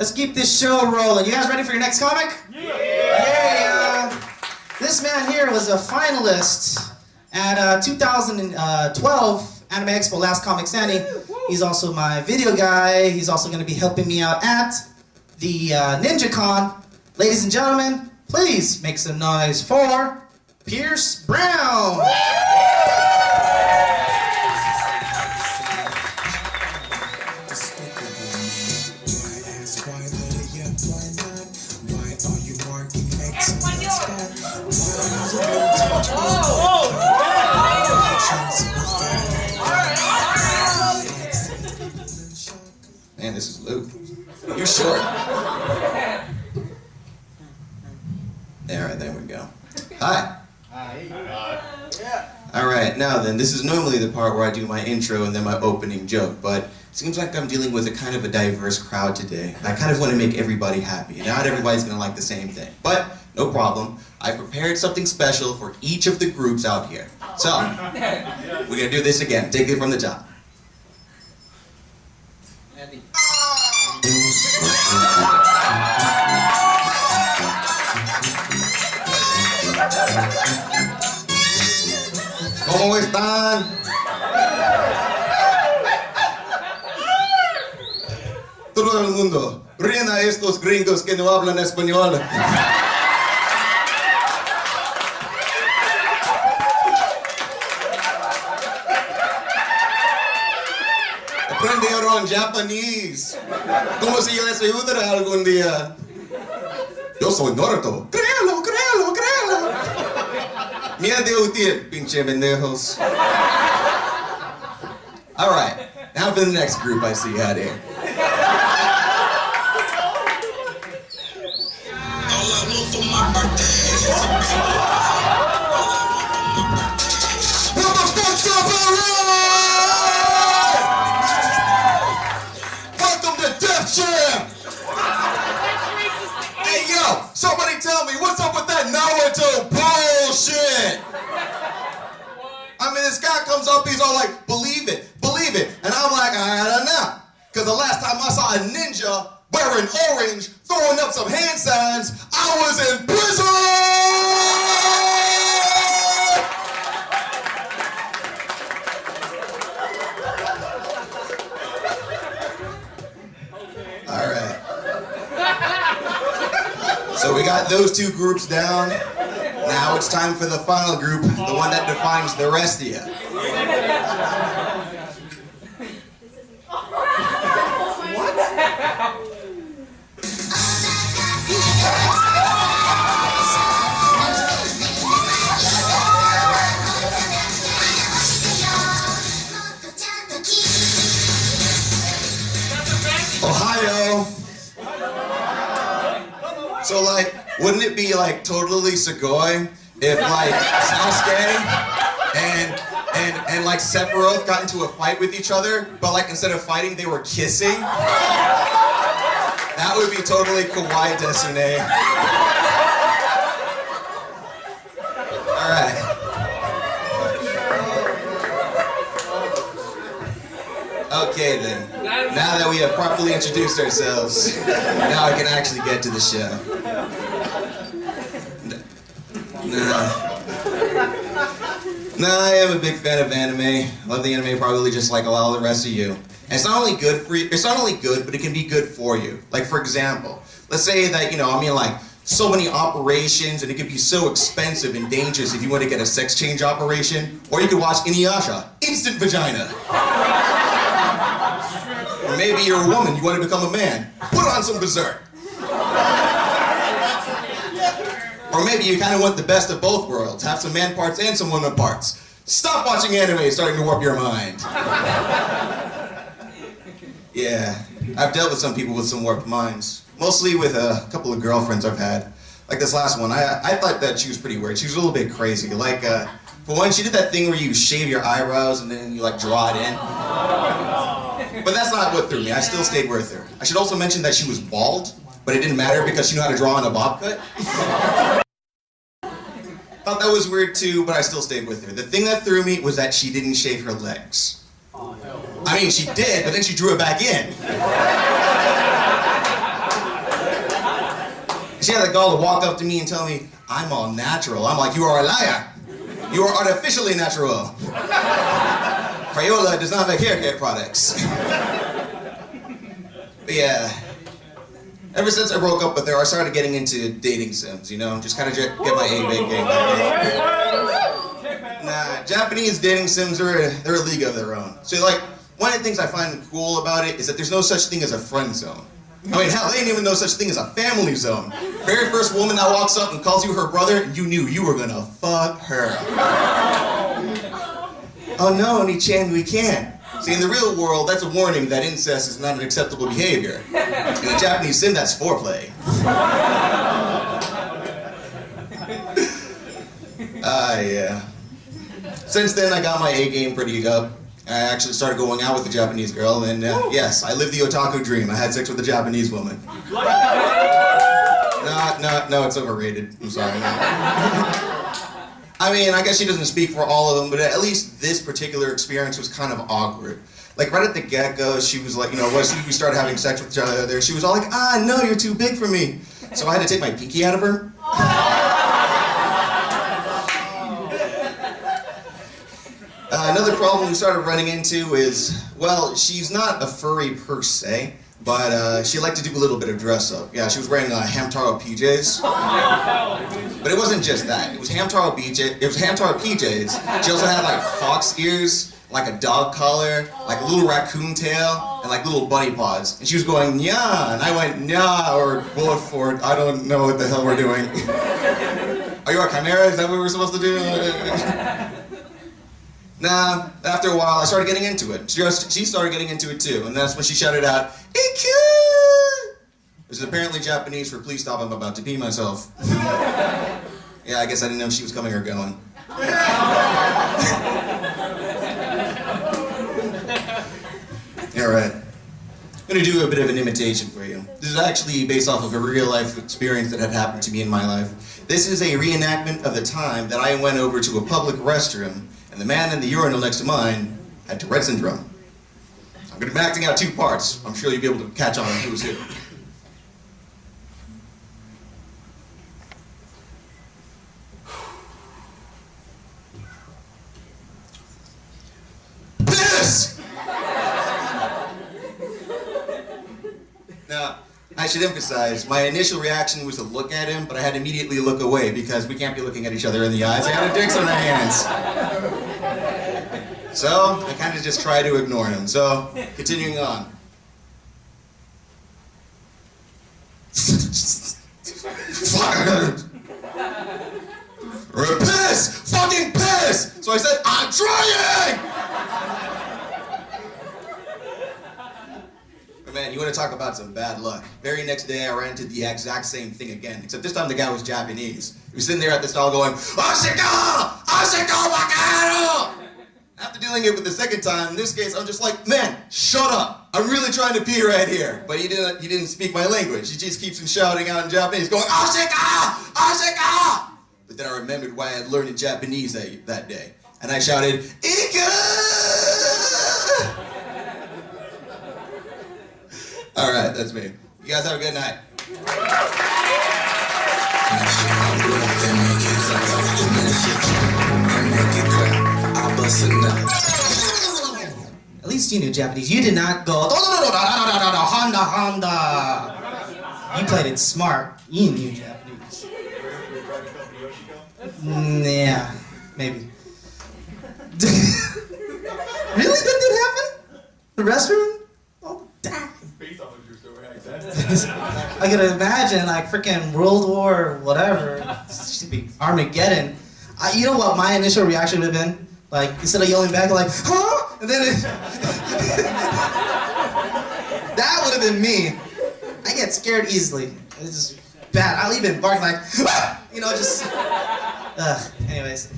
Let's keep this show rolling. You guys ready for your next comic? Yeah! This man here was a finalist at 2012 Anime Expo Last Comic Standing. He's also my video guy. He's also going to be helping me out at the NinjaCon. Ladies and gentlemen, please make some noise for Pierce Brown. Man, this is Luke. You're short. There we go. Hi. Alright, now then, this is normally the part where I do my intro and then my opening joke, but it seems like I'm dealing with a kind of a diverse crowd today. I kind of want to make everybody happy. Not everybody's going to like the same thing, but no problem. I prepared something special for each of the groups out here. So, we're going to do this again. Take it from the top. ¿Cómo están? Todo el mundo, ríen a estos gringos que no hablan español. Aprendieron japonés. ¿Cómo si les ayudará algún día? Yo soy Naruto. Créalo, créalo, créalo. Mira de útil, pinche pendejos. Alright, now for the next group I see out here. All I want for my birthday is a baby. What the fuck's up, alright? Welcome to Def Jam! Hey yo, somebody tell me, what's up with that Naruto bullshit? I mean, this guy comes up, he's all like, believe it. And I'm like, I don't know. Because the last time I saw a ninja wearing orange, throwing up some hand signs, I was in prison! All right. So we got those two groups down. Now it's time for the final group, the one that defines the rest of you. Ohio. So like, wouldn't it be like totally Sugoi if like Sasuke and like Sephiroth got into a fight with each other, but like instead of fighting they were kissing? That would be totally Kawaii Desune. Alright. Okay then. Now that we have properly introduced ourselves, now I can actually get to the show. No, I am a big fan of anime. Love the anime probably just like a lot of the rest of you. And it's not only good for you, it's not only good, but it can be good for you. Like for example, let's say that, like so many operations and it could be so expensive and dangerous if you want to get a sex change operation, or you could watch Inuyasha, instant vagina. Or maybe you're a woman, you want to become a man, put on some Berserk. Or maybe you kind of want the best of both worlds, have some man parts and some woman parts. Stop watching anime, it's starting to warp your mind. Yeah, I've dealt with some people with some warped minds. Mostly with a couple of girlfriends I've had. Like this last one, I thought that she was pretty weird. She was a little bit crazy. Like, for one, she did that thing where you shave your eyebrows and then you like draw it in. But that's not what threw me. I still stayed with her. I should also mention that she was bald, but it didn't matter because she knew how to draw on a bob cut. Thought that was weird too, but I still stayed with her. The thing that threw me was that she didn't shave her legs. I mean, she did, but then she drew it back in. She had the gall to walk up to me and tell me, I'm all natural. I'm like, you are a liar. You are artificially natural. Crayola does not make hair care products. But yeah, ever since I broke up with her, I started getting into dating sims, you know? Just kind of get my A-game game back. Nah, Japanese dating sims, they're a league of their own. So like, one of the things I find cool about it is that there's no such thing as a friend zone. I mean, hell, they ain't even no such thing as a family zone. Very first woman that walks up and calls you her brother, you knew you were gonna fuck her. Oh no, Oni-chan, we can't. See, in the real world, that's a warning that incest is not an acceptable behavior. In the Japanese sim, that's foreplay. Yeah. Since then, I got my A-game pretty up. I actually started going out with a Japanese girl, and yes, I lived the otaku dream. I had sex with a Japanese woman. No, it's overrated. I'm sorry. I mean, I guess she doesn't speak for all of them, but at least this particular experience was kind of awkward. Like, right at the get-go, she was like, you know, once we started having sex with each other, she was all like, no, you're too big for me. So I had to take my pinky out of her. Another problem we started running into is, well, she's not a furry per se, but she liked to do a little bit of dress up. Yeah, she was wearing Hamtaro PJs. But it wasn't just that. It was Hamtaro PJs. It was Hamtaro PJs. She also had like fox ears, like a dog collar, like a little raccoon tail, and like little bunny paws. And she was going, "Nya," and I went, "Nya," or bullet for it. I don't know what the hell we're doing. Are you a chimera? Is that what we're supposed to do? Nah, after a while, I started getting into it. She started getting into it too, and that's when she shouted out, "Ikku!" Which is apparently Japanese for "please stop, I'm about to pee myself." Yeah, I guess I didn't know if she was coming or going. Alright. I'm gonna do a bit of an imitation for you. This is actually based off of a real life experience that had happened to me in my life. This is a reenactment of the time that I went over to a public restroom and the man in the urinal next to mine had Tourette syndrome. I'm going to be acting out two parts. I'm sure you'll be able to catch on who's who. Piss! Now, I should emphasize, my initial reaction was to look at him, but I had to immediately look away because we can't be looking at each other in the eyes. I got our dicks on our hands. So, I kind of just try to ignore him. So, continuing on. Piss! Fucking piss! So I said, I'm trying! Man, you want to talk about some bad luck. Very next day, I ran into the exact same thing again, except this time the guy was Japanese. He was sitting there at the stall going, "Ashika! Ashika Wakano!" After dealing it with the second time, in this case, I'm just like, man, shut up. I'm really trying to pee right here. But he didn't speak my language. He just keeps on shouting out in Japanese, going, "Ashika! Ashika!" But then I remembered why I had learned in Japanese that day. And I shouted, "Ikku!" All right, that's me. You guys have a good night. At least you knew Japanese. You did not go, Honda, Honda. You played it smart. You knew Japanese. Yeah, maybe. Really? That did happen? The restroom? Oh, damn. I could imagine, like, freaking World War, whatever. It should be Armageddon. You know what my initial reaction would have been? Like, instead of yelling back, like, huh? And then that would have been me. I get scared easily. It's just bad. I'll even bark like, ah! You know, just, anyways.